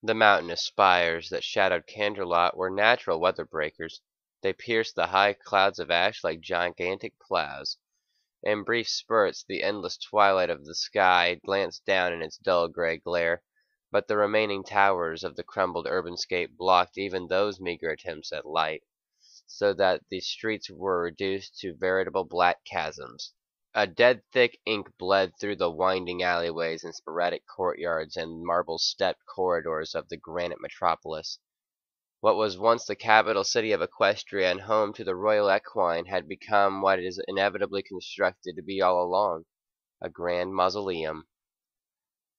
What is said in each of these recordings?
The mountainous spires that shadowed Canterlot were natural weather breakers. They pierced the high clouds of ash like gigantic plows. In brief spurts the endless twilight of the sky glanced down in its dull gray glare, but the remaining towers of the crumbled urbanscape blocked even those meager attempts at light, so that the streets were reduced to veritable black chasms. A dead thick ink bled through the winding alleyways and sporadic courtyards and marble-stepped corridors of the granite metropolis. What was once the capital city of Equestria and home to the royal equine had become what it is inevitably constructed to be all along, a grand mausoleum.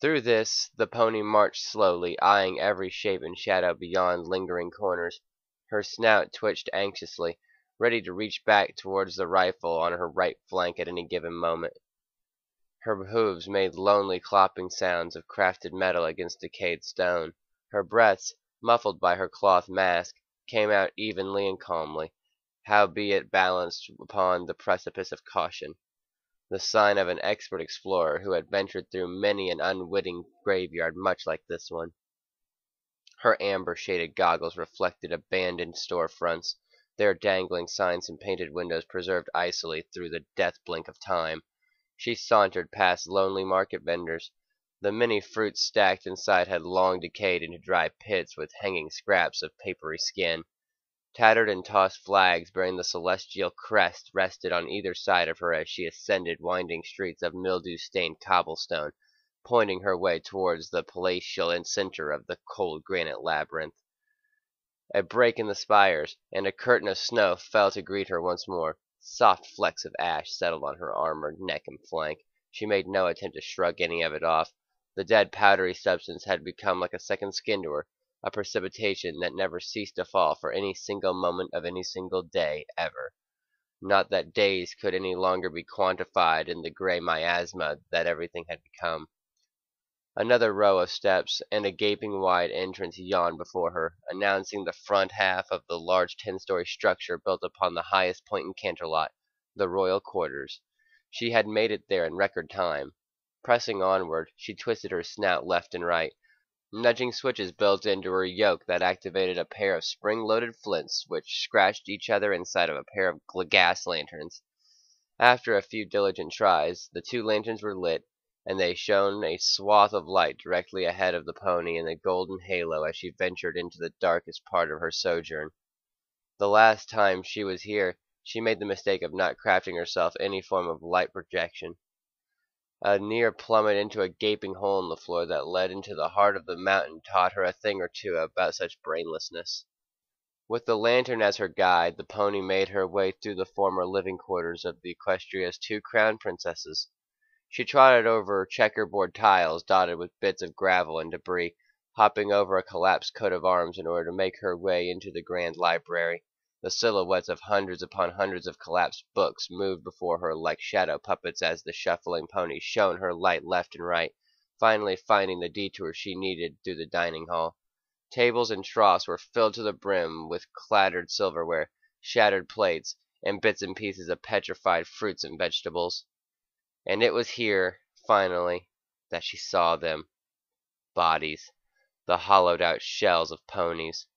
Through this the pony marched slowly, eyeing every shape and shadow beyond lingering corners. Her snout twitched anxiously, ready to reach back towards the rifle on her right flank at any given moment. Her hooves made lonely clopping sounds of crafted metal against decayed stone. Her breaths, muffled by her cloth mask, came out evenly and calmly, howbeit balanced upon the precipice of caution, the sign of an expert explorer who had ventured through many an unwitting graveyard much like this one. Her amber-shaded goggles reflected abandoned store-fronts, their dangling signs and painted windows preserved icily through the death-blink of time. She sauntered past lonely market vendors. The many fruits stacked inside had long decayed into dry pits with hanging scraps of papery skin. Tattered and tossed flags bearing the celestial crest rested on either side of her as she ascended winding streets of mildew-stained cobblestone, pointing her way towards the palatial center of the cold granite labyrinth. A break in the spires, and a curtain of snow fell to greet her once more. Soft flecks of ash settled on her armor, neck, and flank. She made no attempt to shrug any of it off. The dead powdery substance had become like a second skin to her, a precipitation that never ceased to fall for any single moment of any single day, ever. Not that days could any longer be quantified in the gray miasma that everything had become. Another row of steps and a gaping wide entrance yawned before her, announcing the front half of the large 10-story structure built upon the highest point in Canterlot, the royal quarters. She had made it there in record time. Pressing onward, she twisted her snout left and right, nudging switches built into her yoke that activated a pair of spring-loaded flints which scratched each other inside of a pair of gas lanterns. After a few diligent tries, the two lanterns were lit, and they shone a swath of light directly ahead of the pony in a golden halo as she ventured into the darkest part of her sojourn. The last time she was here, she made the mistake of not crafting herself any form of light projection. A near plummet into a gaping hole in the floor that led into the heart of the mountain taught her a thing or two about such brainlessness. With the lantern as her guide, the pony made her way through the former living quarters of the Equestria's two crown princesses. She trotted over checkerboard tiles dotted with bits of gravel and debris, hopping over a collapsed coat of arms in order to make her way into the grand library. The silhouettes of hundreds upon hundreds of collapsed books moved before her like shadow puppets as the shuffling pony shone her light left and right, finally finding the detour she needed through the dining hall. Tables and troughs were filled to the brim with clattered silverware, shattered plates, and bits and pieces of petrified fruits and vegetables. And it was here, finally, that she saw them. Bodies. The hollowed-out shells of ponies.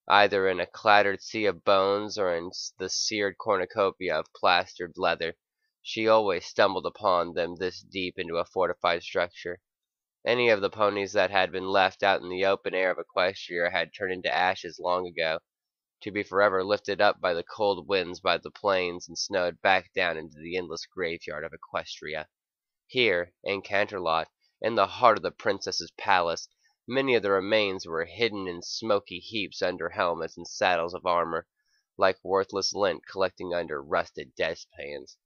Either in a clattered sea of bones or in the seared cornucopia of plastered leather. She always stumbled upon them this deep into a fortified structure. Any of the ponies that had been left out in the open air of Equestria had turned into ashes long ago, to be forever lifted up by the cold winds by the plains and snowed back down into the endless graveyard of Equestria. Here, in Canterlot, in the heart of the princess's palace, many of the remains were hidden in smoky heaps under helmets and saddles of armor, like worthless lint collecting under rusted dishpans.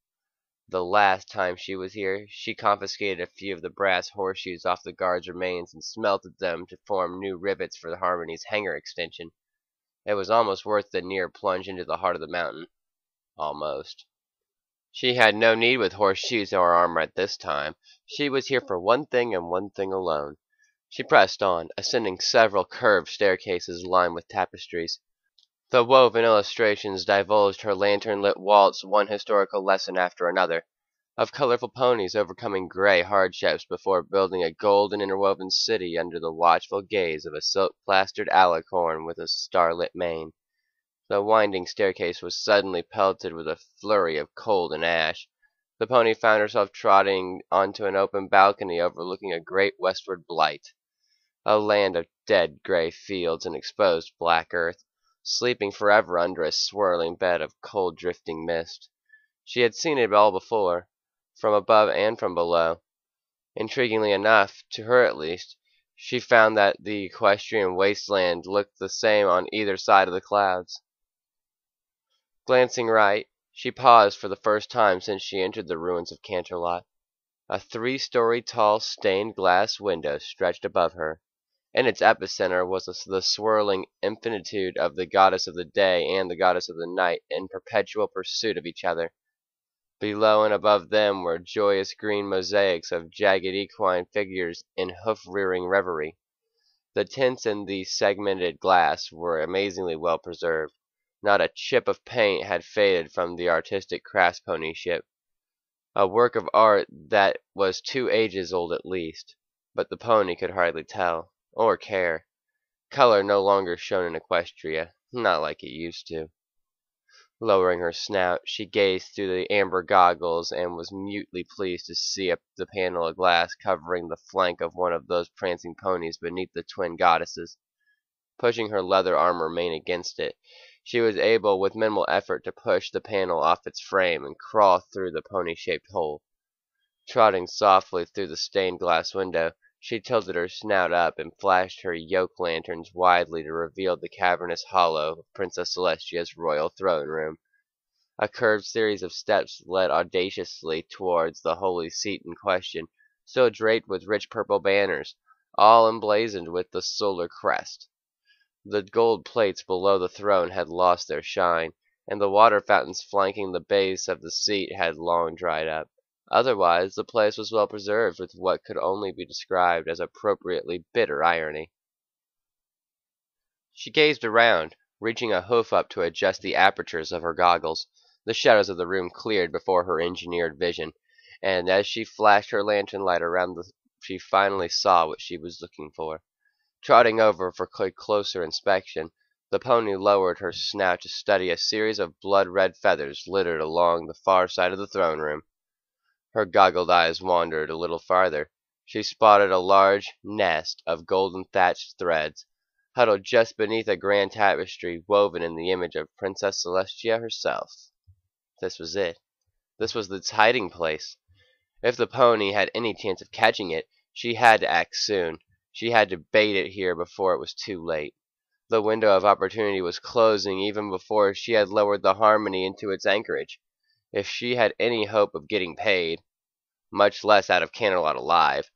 The last time she was here, she confiscated a few of the brass horseshoes off the guard's remains and smelted them to form new rivets for Harmony's hangar extension. It was almost worth the near plunge into the heart of the mountain. Almost. She had no need with horseshoes or armor at this time. She was here for one thing and one thing alone. She pressed on, ascending several curved staircases lined with tapestries. The woven illustrations divulged her lantern-lit waltz one historical lesson after another. of colorful ponies overcoming gray hardships before building a golden interwoven city under the watchful gaze of a silk-plastered alicorn with a starlit mane. The winding staircase was suddenly pelted with a flurry of cold and ash. The pony found herself trotting onto an open balcony overlooking a great westward blight, a land of dead gray fields and exposed black earth, sleeping forever under a swirling bed of cold drifting mist. She had seen it all before, from above and from below. Intriguingly enough, to her at least, she found that the equestrian wasteland looked the same on either side of the clouds. Glancing right, she paused for the first time since she entered the ruins of Canterlot. A 3-story tall stained glass window stretched above her. In its epicenter was the swirling infinitude of the goddess of the day and the goddess of the night in perpetual pursuit of each other. Below and above them were joyous green mosaics of jagged equine figures in hoof-rearing reverie. The tints in the segmented glass were amazingly well preserved. Not a chip of paint had faded from the artistic craftsmanship, a work of art that was 2 ages old at least. But the pony could hardly tell, or care. Color no longer shone in Equestria, not like it used to. Lowering her snout, she gazed through the amber goggles and was mutely pleased to see the panel of glass covering the flank of one of those prancing ponies beneath the twin goddesses. Pushing her leather armor mane against it, she was able with minimal effort to push the panel off its frame and crawl through the pony-shaped hole. Trotting softly through the stained glass window, she tilted her snout up and flashed her yoke lanterns widely to reveal the cavernous hollow of Princess Celestia's royal throne room. A curved series of steps led audaciously towards the holy seat in question, still draped with rich purple banners, all emblazoned with the solar crest. The gold plates below the throne had lost their shine, and the water fountains flanking the base of the seat had long dried up. Otherwise, the place was well preserved with what could only be described as appropriately bitter irony. She gazed around, reaching a hoof up to adjust the apertures of her goggles. The shadows of the room cleared before her engineered vision, and as she flashed her lantern light around she finally saw what she was looking for. Trotting over for closer inspection, the pony lowered her snout to study a series of blood-red feathers littered along the far side of the throne room. Her goggled eyes wandered a little farther. She spotted a large nest of golden thatched threads, huddled just beneath a grand tapestry woven in the image of Princess Celestia herself. This was it. This was its hiding place. If the pony had any chance of catching it, she had to act soon. She had to bait it here before it was too late. The window of opportunity was closing even before she had lowered the Harmony into its anchorage. If she had any hope of getting paid, much less out of Canterlot alive,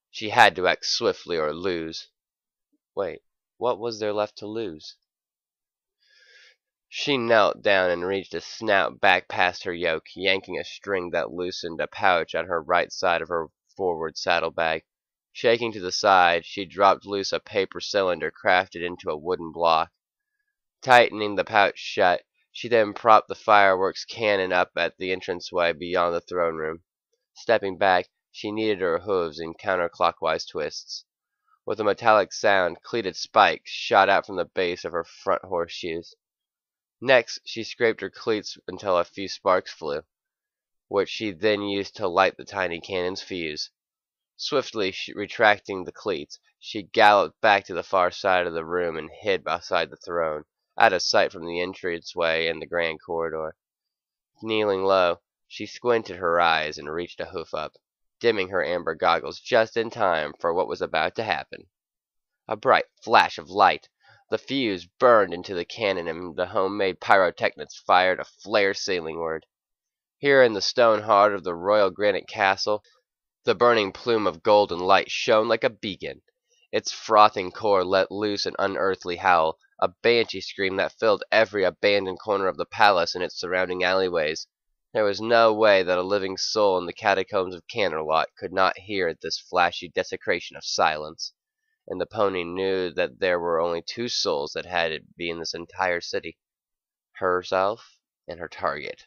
she had to act swiftly or lose. Wait, what was there left to lose? She knelt down and reached a snout back past her yoke, yanking a string that loosened a pouch on her right side of her forward saddlebag. Shaking to the side, she dropped loose a paper cylinder crafted into a wooden block. Tightening the pouch shut, she then propped the fireworks cannon up at the entranceway beyond the throne room. Stepping back, she kneaded her hooves in counterclockwise twists. With a metallic sound, cleated spikes shot out from the base of her front horseshoes. Next, she scraped her cleats until a few sparks flew, which she then used to light the tiny cannon's fuse. Swiftly retracting the cleats, she galloped back to the far side of the room and hid beside the throne, out of sight from the entranceway and the grand corridor. Kneeling low, she squinted her eyes and reached a hoof up, dimming her amber goggles just in time for what was about to happen. A bright flash of light. The fuse burned into the cannon and the homemade pyrotechnics fired a flare ceilingward. Here in the stone heart of the royal granite castle, the burning plume of golden light shone like a beacon. Its frothing core let loose an unearthly howl, a banshee scream that filled every abandoned corner of the palace and its surrounding alleyways. There was no way that a living soul in the catacombs of Canterlot could not hear this flashy desecration of silence, and the pony knew that there were only 2 souls that had to be in this entire city: herself and her target.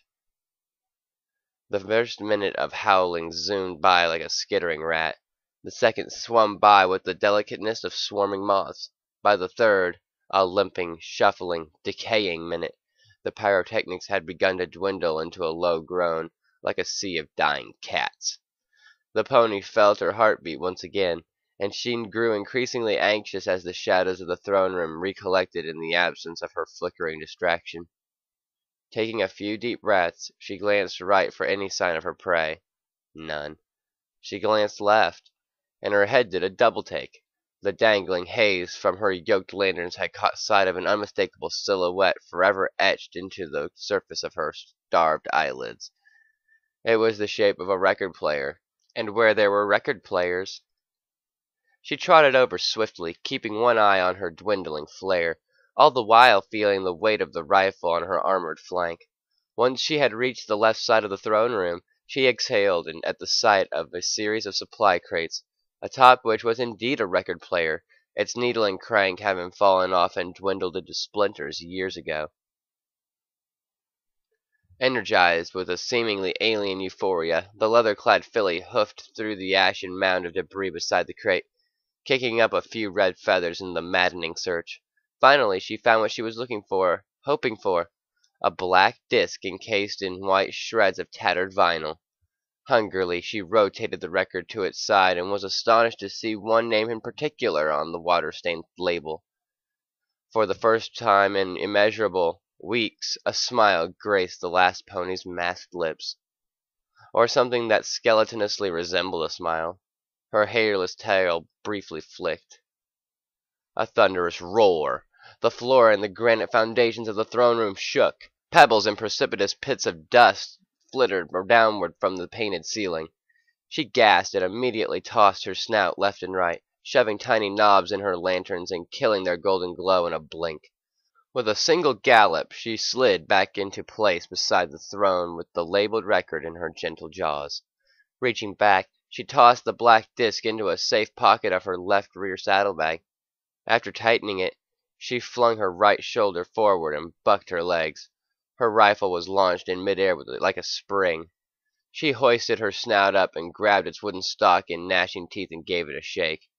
The first minute of howling zoomed by like a skittering rat. The second swum by with the delicateness of swarming moths. By the third, a limping, shuffling, decaying minute, the pyrotechnics had begun to dwindle into a low groan, like a sea of dying cats. The pony felt her heartbeat once again, and she grew increasingly anxious as the shadows of the throne room recollected in the absence of her flickering distraction. Taking a few deep breaths, she glanced right for any sign of her prey. None. She glanced left, and her head did a double take. The dangling haze from her yoked lanterns had caught sight of an unmistakable silhouette forever etched into the surface of her starved eyelids. It was the shape of a record player, and where there were record players. She trotted over swiftly, keeping one eye on her dwindling flare, all the while feeling the weight of the rifle on her armored flank. Once she had reached the left side of the throne room, she exhaled at the sight of a series of supply crates, atop which was indeed a record player, its needle and crank having fallen off and dwindled into splinters years ago. Energized with a seemingly alien euphoria, the leather-clad filly hoofed through the ashen mound of debris beside the crate, kicking up a few red feathers in the maddening search. Finally, she found what she was hoping for, a black disc encased in white shreds of tattered vinyl. Hungrily, she rotated the record to its side and was astonished to see one name in particular on the water-stained label. For the first time in immeasurable weeks, a smile graced the last pony's masked lips, or something that skeletonously resembled a smile. Her hairless tail briefly flicked. A thunderous roar. The floor and the granite foundations of the throne room shook. Pebbles and precipitous pits of dust flittered downward from the painted ceiling. She gasped and immediately tossed her snout left and right, shoving tiny knobs in her lanterns and killing their golden glow in a blink. With a single gallop, she slid back into place beside the throne with the labeled record in her gentle jaws. Reaching back, she tossed the black disc into a safe pocket of her left rear saddlebag. After tightening it, she flung her right shoulder forward and bucked her legs. Her rifle was launched in midair like a spring. She hoisted her snout up and grabbed its wooden stock in gnashing teeth and gave it a shake.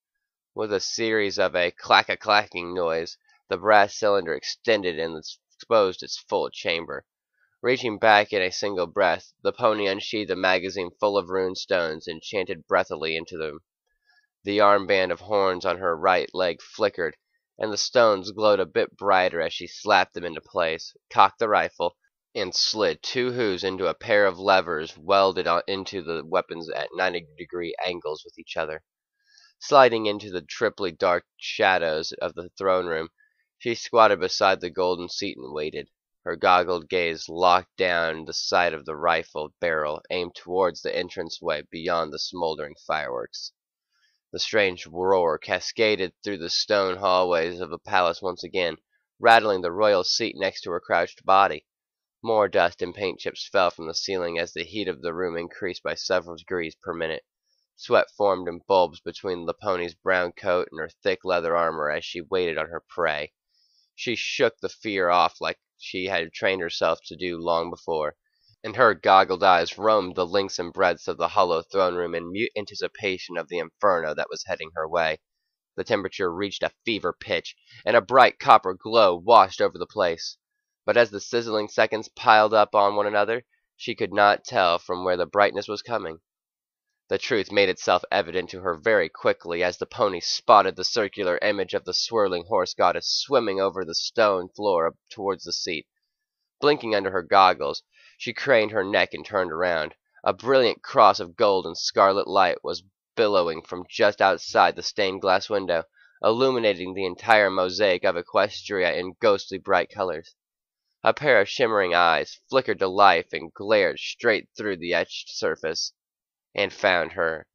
With a series of a clack-a-clacking noise, the brass cylinder extended and exposed its full chamber. Reaching back in a single breath, the pony unsheathed a magazine full of rune stones and chanted breathily into them. The armband of horns on her right leg flickered, and the stones glowed a bit brighter as she slapped them into place, cocked the rifle, and slid two hoos into a pair of levers welded into the weapons at 90-degree angles with each other. Sliding into the triply dark shadows of the throne room, she squatted beside the golden seat and waited, her goggled gaze locked down the sight of the rifle barrel aimed towards the entranceway beyond the smoldering fireworks. The strange roar cascaded through the stone hallways of the palace once again, rattling the royal seat next to her crouched body. More dust and paint chips fell from the ceiling as the heat of the room increased by several degrees per minute. Sweat formed in bulbs between the pony's brown coat and her thick leather armor as she waited on her prey. She shook the fear off like she had trained herself to do long before, and her goggled eyes roamed the lengths and breadths of the hollow throne room in mute anticipation of the inferno that was heading her way. The temperature reached a fever pitch, and a bright copper glow washed over the place. But as the sizzling seconds piled up on one another, she could not tell from where the brightness was coming. The truth made itself evident to her very quickly as the pony spotted the circular image of the swirling horse goddess swimming over the stone floor towards the seat. Blinking under her goggles, she craned her neck and turned around. A brilliant cross of gold and scarlet light was billowing from just outside the stained glass window, illuminating the entire mosaic of Equestria in ghostly bright colors. A pair of shimmering eyes flickered to life and glared straight through the etched surface, and found her.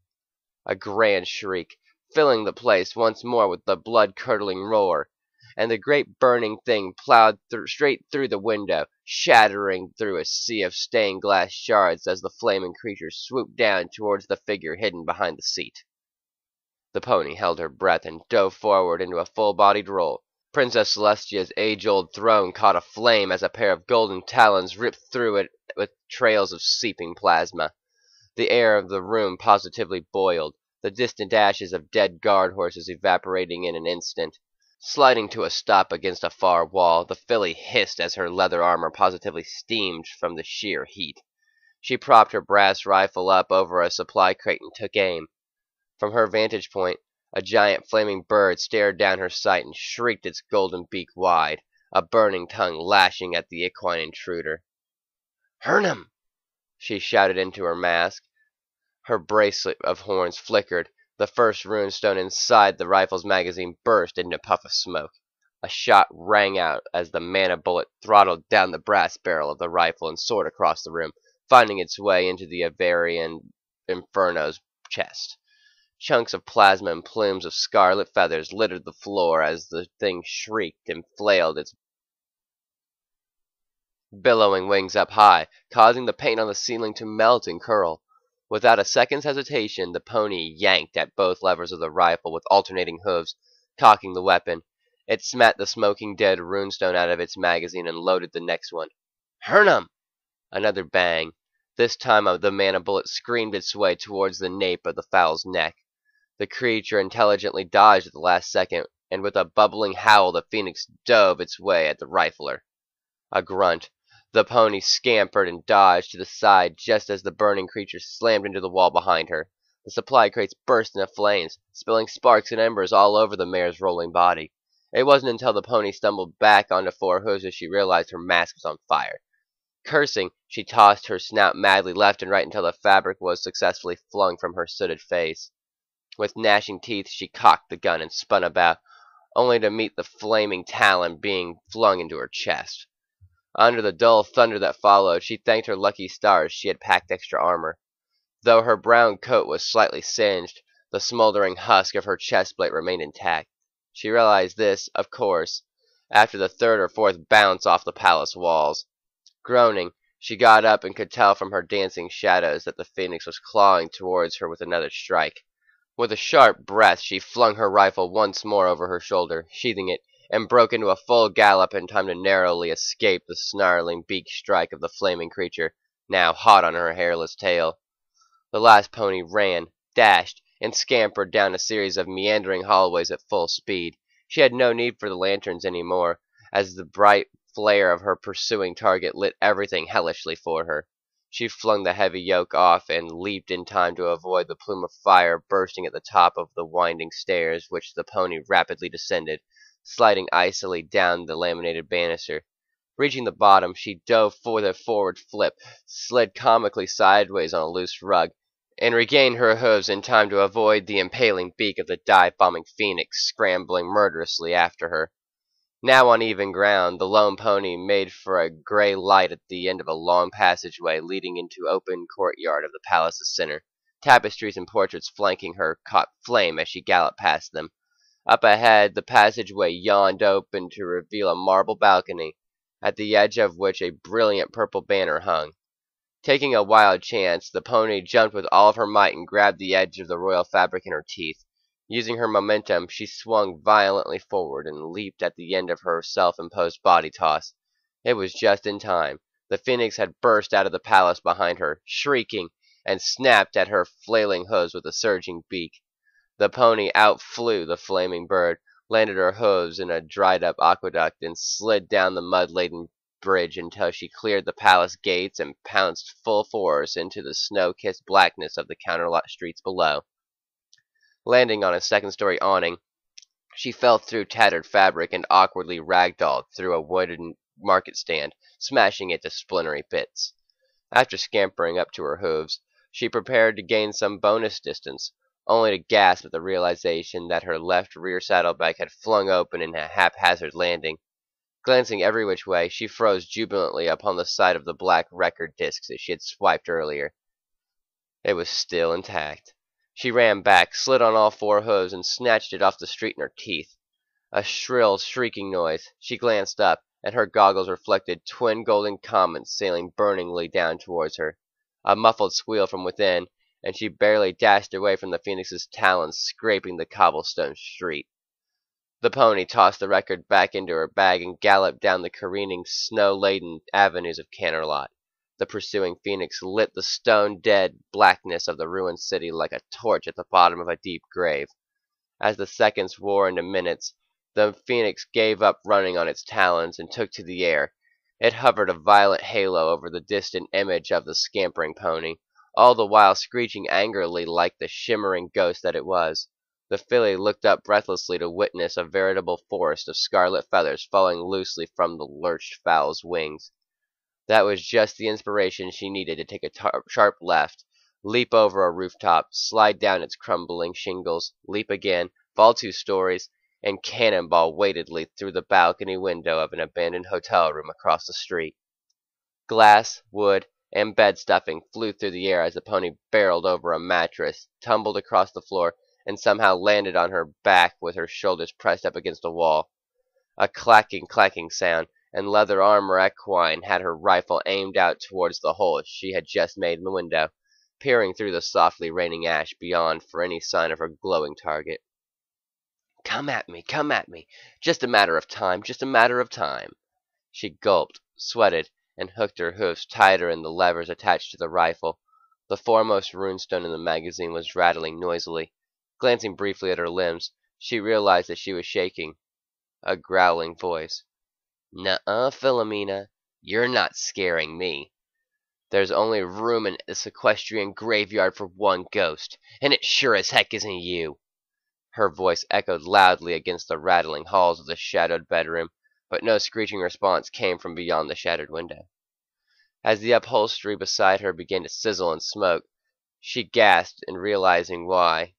A grand shriek, filling the place once more with the blood-curdling roar, and the great burning thing plowed straight through the window, shattering through a sea of stained glass shards as the flaming creature swooped down towards the figure hidden behind the seat. The pony held her breath and dove forward into a full-bodied roll, Princess Celestia's age-old throne caught aflame as a pair of golden talons ripped through it with trails of seeping plasma. The air of the room positively boiled, the distant ashes of dead guard horses evaporating in an instant. Sliding to a stop against a far wall, the filly hissed as her leather armor positively steamed from the sheer heat. She propped her brass rifle up over a supply crate and took aim. From her vantage point, a giant flaming bird stared down her sight and shrieked its golden beak wide, a burning tongue lashing at the equine intruder. "Hurn him!" she shouted into her mask. Her bracelet of horns flickered. The first runestone inside the rifle's magazine burst into a puff of smoke. A shot rang out as the mana bullet throttled down the brass barrel of the rifle and soared across the room, finding its way into the Avarian Inferno's chest. Chunks of plasma and plumes of scarlet feathers littered the floor as the thing shrieked and flailed its billowing wings up high, causing the paint on the ceiling to melt and curl. Without a second's hesitation, the pony yanked at both levers of the rifle with alternating hooves, cocking the weapon. It smacked the smoking dead runestone out of its magazine and loaded the next one. "Hurn him!" Another bang. This time the mana bullet screamed its way towards the nape of the fowl's neck. The creature intelligently dodged at the last second, and with a bubbling howl the phoenix dove its way at the rifler. A grunt. The pony scampered and dodged to the side just as the burning creature slammed into the wall behind her. The supply crates burst into flames, spilling sparks and embers all over the mare's rolling body. It wasn't until the pony stumbled back onto four hooves that she realized her mask was on fire. Cursing, she tossed her snout madly left and right until the fabric was successfully flung from her sooted face. With gnashing teeth, she cocked the gun and spun about, only to meet the flaming talon being flung into her chest. Under the dull thunder that followed, she thanked her lucky stars she had packed extra armor. Though her brown coat was slightly singed, the smoldering husk of her chest plate remained intact. She realized this, of course, after the third or fourth bounce off the palace walls. Groaning, she got up and could tell from her dancing shadows that the phoenix was clawing towards her with another strike. With a sharp breath, she flung her rifle once more over her shoulder, sheathing it, and broke into a full gallop in time to narrowly escape the snarling beak strike of the flaming creature, now hot on her hairless tail. The last pony ran, dashed, and scampered down a series of meandering hallways at full speed. She had no need for the lanterns any more, as the bright flare of her pursuing target lit everything hellishly for her. She flung the heavy yoke off and leaped in time to avoid the plume of fire bursting at the top of the winding stairs which the pony rapidly descended, sliding icily down the laminated banister. Reaching the bottom, she dove for the forward flip, slid comically sideways on a loose rug, and regained her hooves in time to avoid the impaling beak of the dive-bombing phoenix scrambling murderously after her. Now on even ground, the lone pony made for a gray light at the end of a long passageway leading into open courtyard of the palace's center. Tapestries and portraits flanking her caught flame as she galloped past them. Up ahead, the passageway yawned open to reveal a marble balcony, at the edge of which a brilliant purple banner hung. Taking a wild chance, the pony jumped with all of her might and grabbed the edge of the royal fabric in her teeth. Using her momentum, she swung violently forward and leaped at the end of her self-imposed body toss. It was just in time. The phoenix had burst out of the palace behind her, shrieking, and snapped at her flailing hooves with a surging beak. The pony outflew the flaming bird, landed her hooves in a dried-up aqueduct, and slid down the mud-laden bridge until she cleared the palace gates and pounced full force into the snow-kissed blackness of the counterlot streets below. Landing on a second-story awning, she fell through tattered fabric and awkwardly ragdolled through a wooden market stand, smashing it to splintery bits. After scampering up to her hooves, she prepared to gain some bonus distance, only to gasp at the realization that her left rear saddlebag had flung open in a haphazard landing. Glancing every which way, she froze jubilantly upon the sight of the black record discs that she had swiped earlier. It was still intact. She ran back, slid on all four hooves, and snatched it off the street in her teeth. A shrill, shrieking noise. She glanced up, and her goggles reflected twin golden comets sailing burningly down towards her. A muffled squeal from within, and she barely dashed away from the phoenix's talons scraping the cobblestone street. The pony tossed the record back into her bag and galloped down the careening, snow-laden avenues of Canterlot. The pursuing phoenix lit the stone-dead blackness of the ruined city like a torch at the bottom of a deep grave. As the seconds wore into minutes, the phoenix gave up running on its talons and took to the air. It hovered a violet halo over the distant image of the scampering pony, all the while screeching angrily like the shimmering ghost that it was. The filly looked up breathlessly to witness a veritable forest of scarlet feathers falling loosely from the lurched fowl's wings. That was just the inspiration she needed to take a sharp left, leap over a rooftop, slide down its crumbling shingles, leap again, fall 2 stories, and cannonball weightedly through the balcony window of an abandoned hotel room across the street. Glass, wood, and bed stuffing flew through the air as the pony barreled over a mattress, tumbled across the floor, and somehow landed on her back with her shoulders pressed up against a wall. A clacking sound, and Leather Armor Equine had her rifle aimed out towards the hole she had just made in the window, peering through the softly raining ash beyond for any sign of her glowing target. Come at me, just a matter of time, just a matter of time. She gulped, sweated, and hooked her hoofs tighter in the levers attached to the rifle. The foremost runestone in the magazine was rattling noisily. Glancing briefly at her limbs, she realized that she was shaking. A growling voice. Nuh-uh, Philomena. You're not scaring me. There's only room in this equestrian graveyard for one ghost, and it sure as heck isn't you. Her voice echoed loudly against the rattling halls of the shadowed bedroom, but no screeching response came from beyond the shattered window. As the upholstery beside her began to sizzle and smoke, she gasped in realizing why.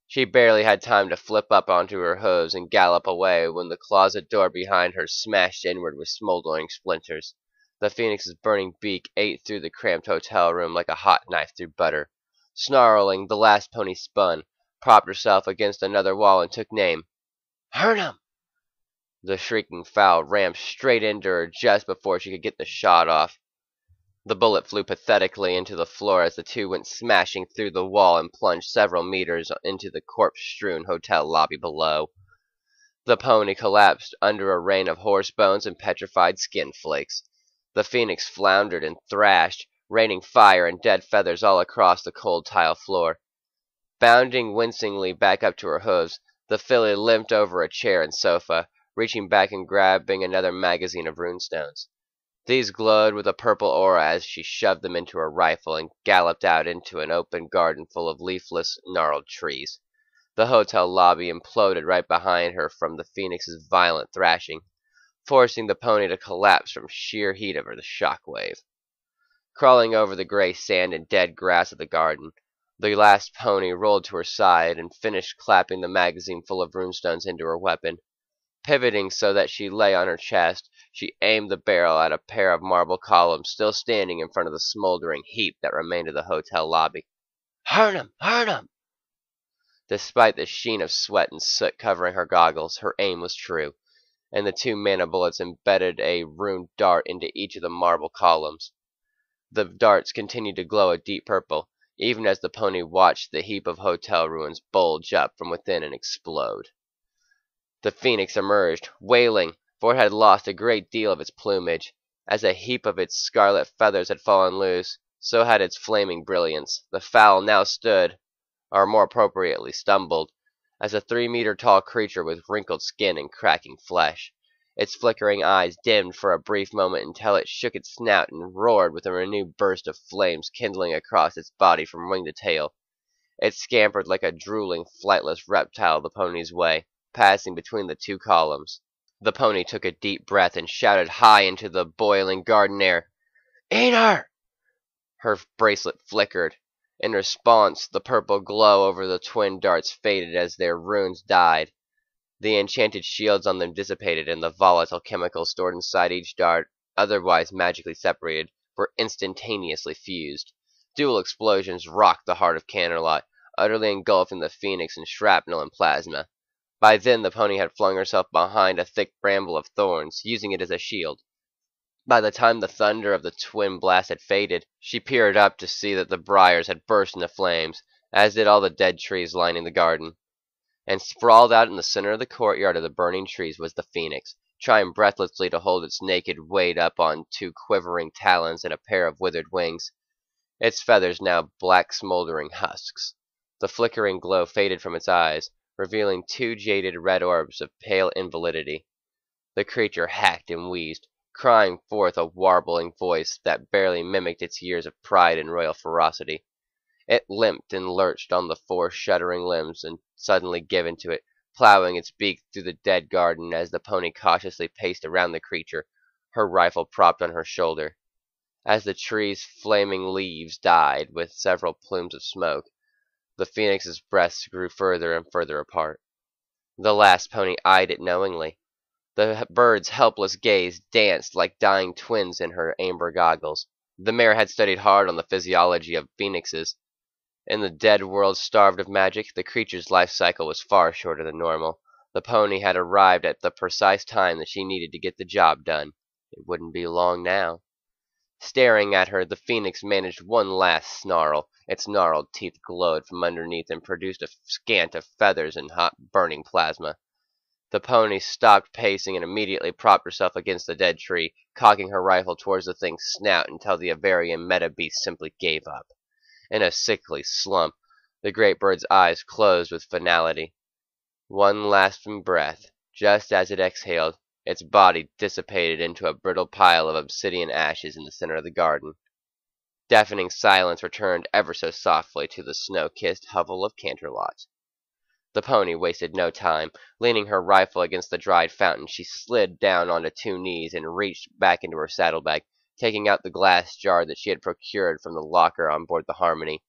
She barely had time to flip up onto her hooves and gallop away when the closet door behind her smashed inward with smoldering splinters. The phoenix's burning beak ate through the cramped hotel room like a hot knife through butter. Snarling, the last pony spun, propped herself against another wall, and took aim. Hurt him! The shrieking fowl rammed straight into her just before she could get the shot off. The bullet flew pathetically into the floor as the two went smashing through the wall and plunged several meters into the corpse-strewn hotel lobby below. The pony collapsed under a rain of horse bones and petrified skin flakes. The phoenix floundered and thrashed, raining fire and dead feathers all across the cold tile floor. Bounding wincingly back up to her hooves, the filly limped over a chair and sofa, reaching back and grabbing another magazine of runestones. These glowed with a purple aura as she shoved them into her rifle and galloped out into an open garden full of leafless, gnarled trees. The hotel lobby imploded right behind her from the phoenix's violent thrashing, forcing the pony to collapse from sheer heat of the shock wave. Crawling over the gray sand and dead grass of the garden, the last pony rolled to her side and finished clapping the magazine full of runestones into her weapon. Pivoting so that she lay on her chest, she aimed the barrel at a pair of marble columns still standing in front of the smoldering heap that remained of the hotel lobby. Hurt him! Hurt him! Despite the sheen of sweat and soot covering her goggles, her aim was true, and the 2 mana bullets embedded a runed dart into each of the marble columns. The darts continued to glow a deep purple, even as the pony watched the heap of hotel ruins bulge up from within and explode. The phoenix emerged, wailing, for it had lost a great deal of its plumage. As a heap of its scarlet feathers had fallen loose, so had its flaming brilliance. The fowl now stood, or more appropriately stumbled, as a 3-meter-tall creature with wrinkled skin and cracking flesh. Its flickering eyes dimmed for a brief moment until it shook its snout and roared with a renewed burst of flames kindling across its body from wing to tail. It scampered like a drooling, flightless reptile the pony's way, passing between the 2 columns. The pony took a deep breath and shouted high into the boiling garden air, Eat her! Her bracelet flickered. In response, the purple glow over the twin darts faded as their runes died. The enchanted shields on them dissipated, and the volatile chemicals stored inside each dart, otherwise magically separated, were instantaneously fused. Dual explosions rocked the heart of Canterlot, utterly engulfing the phoenix in shrapnel and plasma. By then the pony had flung herself behind a thick bramble of thorns, using it as a shield. By the time the thunder of the twin blast had faded, she peered up to see that the briars had burst into flames, as did all the dead trees lining the garden. And sprawled out in the center of the courtyard of the burning trees was the phoenix, trying breathlessly to hold its naked weight up on two quivering talons and a pair of withered wings, its feathers now black smoldering husks. The flickering glow faded from its eyes, revealing two jaded red orbs of pale invalidity. The creature hacked and wheezed, crying forth a warbling voice that barely mimicked its years of pride and royal ferocity. It limped and lurched on the four shuddering limbs and suddenly gave into it, plowing its beak through the dead garden as the pony cautiously paced around the creature, her rifle propped on her shoulder. As the tree's flaming leaves died with several plumes of smoke, the phoenix's breasts grew further and further apart. The last pony eyed it knowingly. The bird's helpless gaze danced like dying twins in her amber goggles. The mare had studied hard on the physiology of phoenixes. In the dead world starved of magic, the creature's life cycle was far shorter than normal. The pony had arrived at the precise time that she needed to get the job done. It wouldn't be long now. Staring at her, the phoenix managed one last snarl. Its gnarled teeth glowed from underneath and produced a scant of feathers and hot burning plasma. The pony stopped pacing and immediately propped herself against the dead tree, cocking her rifle towards the thing's snout until the Avarian meta beast simply gave up. In a sickly slump, the great bird's eyes closed with finality. One last breath. Just as it exhaled, its body dissipated into a brittle pile of obsidian ashes in the center of the garden. Deafening silence returned ever so softly to the snow-kissed hovel of Canterlot. The pony wasted no time. Leaning her rifle against the dried fountain, she slid down onto two knees and reached back into her saddlebag, taking out the glass jar that she had procured from the locker on board the Harmony.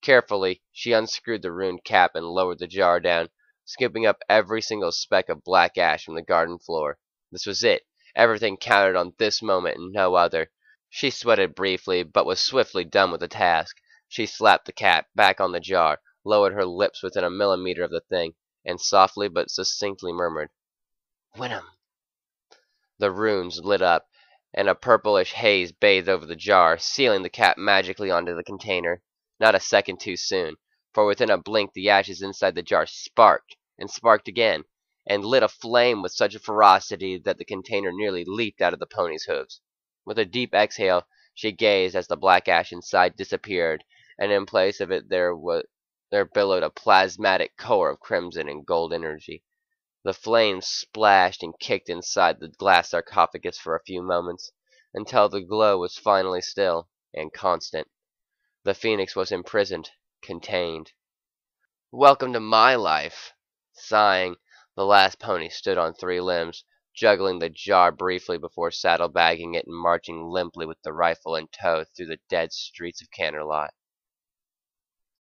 Carefully, she unscrewed the ruined cap and lowered the jar down, scooping up every single speck of black ash from the garden floor. This was it. Everything counted on this moment and no other. She sweated briefly, but was swiftly done with the task. She slapped the cap back on the jar, lowered her lips within a millimeter of the thing, and softly but succinctly murmured, "Win'em." The runes lit up, and a purplish haze bathed over the jar, sealing the cap magically onto the container. Not a second too soon, for within a blink the ashes inside the jar sparked, and sparked again, and lit aflame with such a ferocity that the container nearly leaped out of the pony's hooves. With a deep exhale, she gazed as the black ash inside disappeared, and in place of it there billowed a plasmatic core of crimson and gold energy. The flames splashed and kicked inside the glass sarcophagus for a few moments, until the glow was finally still and constant. The phoenix was imprisoned, contained. "Welcome to my life." Sighing, the last pony stood on three limbs, juggling the jar briefly before saddlebagging it and marching limply with the rifle in tow through the dead streets of Canterlot.